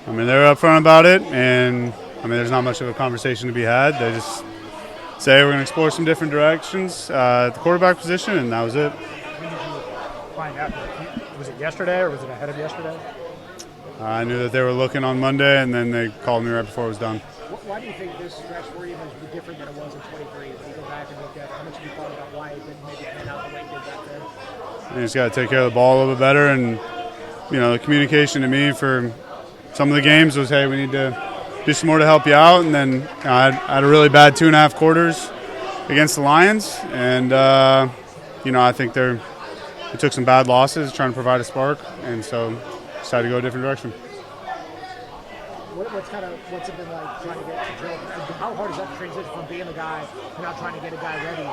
I mean, they were upfront about it, and I mean, there's not much of a conversation to be had. They just say we're going to explore some different directions at the quarterback position, and that was it. When did you find out? Was it yesterday or was it ahead of yesterday? I knew that they were looking on Monday, and then they called me right before it was done. Why do you think this stretch for you was different than it was in 23? When you go back and look at how much have you thought about why it didn't maybe pan out the way it did back then? You just got to take care of the ball a little bit better, and the communication to me for some of the games was, hey, we need to do some more to help you out. And then I had a really bad 2.5 quarters against the Lions, and I think they took some bad losses trying to provide a spark, and so decided to go a different direction. What's it been like trying to get to Joe? How hard is that transition from being the guy to now trying to get a guy ready?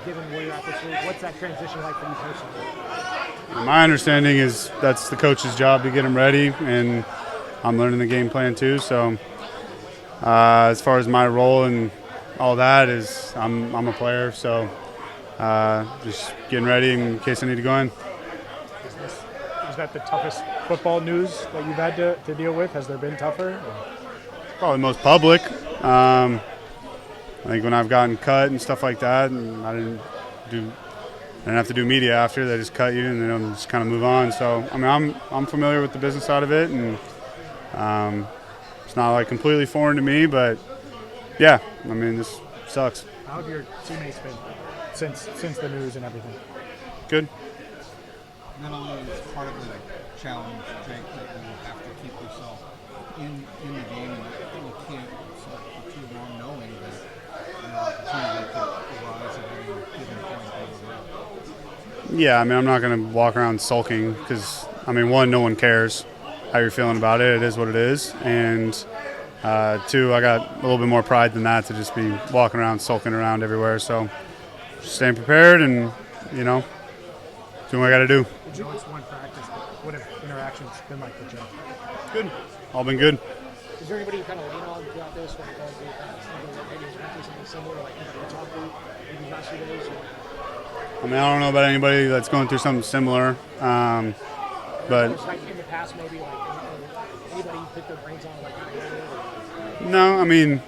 Given where you're at this week, what's that transition like for you personally? My understanding is that's the coach's job to get him ready, and I'm learning the game plan too. So as far as my role and all that is, I'm a player, so just getting ready in case I need to go in. Is that the toughest football news that you've had to deal with? Has there been tougher? Probably most public. I think when I've gotten cut and stuff like that, and I didn't have to do media after. They just cut you and then just kind of move on. So I mean, I'm familiar with the business side of it, and it's not like completely foreign to me. But yeah, I mean, this sucks. How have your teammates been since the news and everything? Good. Not only is part of the challenge, Jake, that you have to keep yourself in the game, and you can't sit for too long knowing that your opportunity could arise at any given point over there. Yeah, I mean, I'm not going to walk around sulking because, I mean, one, no one cares how you're feeling about it. It is what it is. And two, I got a little bit more pride than that to just be walking around, sulking around everywhere. So just staying prepared and, doing what I got to do. I know it's one practice, but what have interactions been like with Joe? Good. All been good. Is there anybody you kind of lean on throughout this when it comes to something that maybe is going through something similar, like anybody you talk to maybe last few days? I mean, I don't know about anybody that's going through something similar, but like in the past, maybe like anybody you pick their brains on, like no, I mean,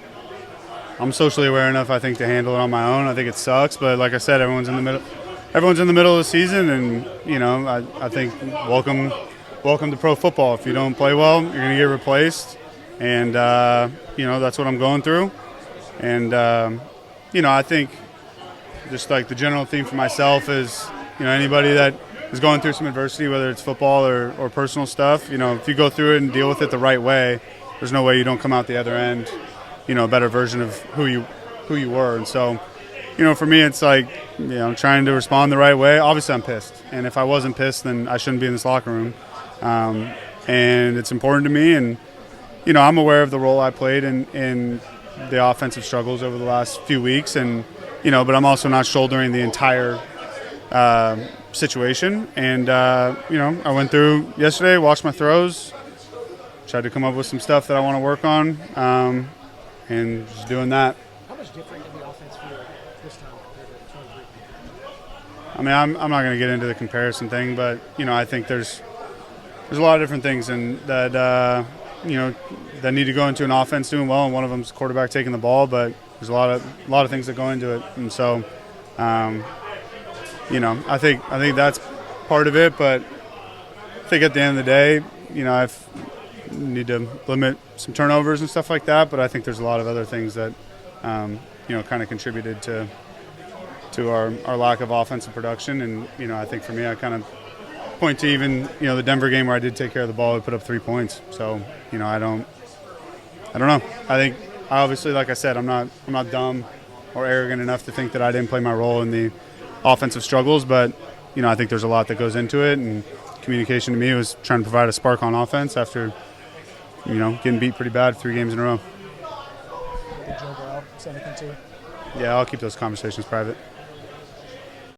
I'm socially aware enough, I think, to handle it on my own. I think it sucks, but like I said, everyone's in the middle of the season, and I think welcome to pro football. If you don't play well, you're going to get replaced, and that's what I'm going through. And I think just like the general theme for myself is anybody that is going through some adversity, whether it's football or personal stuff, if you go through it and deal with it the right way, there's no way you don't come out the other end a better version of who you were. And so for me, it's like, trying to respond the right way. Obviously, I'm pissed. And if I wasn't pissed, then I shouldn't be in this locker room. And it's important to me. And, I'm aware of the role I played in the offensive struggles over the last few weeks. And, but I'm also not shouldering the entire situation. And, I went through yesterday, watched my throws, tried to come up with some stuff that I want to work on, and just doing that. How much different did the offense feel this time compared to 23? I mean, I'm not going to get into the comparison thing, but I think there's a lot of different things that that need to go into an offense doing well, and one of them is quarterback taking the ball. But there's a lot of things that go into it, and so I think that's part of it. But I think at the end of the day, I need to limit some turnovers and stuff like that. But I think there's a lot of other things that kind of contributed to our lack of offensive production. And, I think for me, I kind of point to even, the Denver game where I did take care of the ball, I put up 3 points. So, I don't know. I think, obviously, like I said, I'm not dumb or arrogant enough to think that I didn't play my role in the offensive struggles. But, I think there's a lot that goes into it. And communication to me was trying to provide a spark on offense after, getting beat pretty bad 3 games in a row. Did Joe say anything to you? Yeah, I'll keep those conversations private.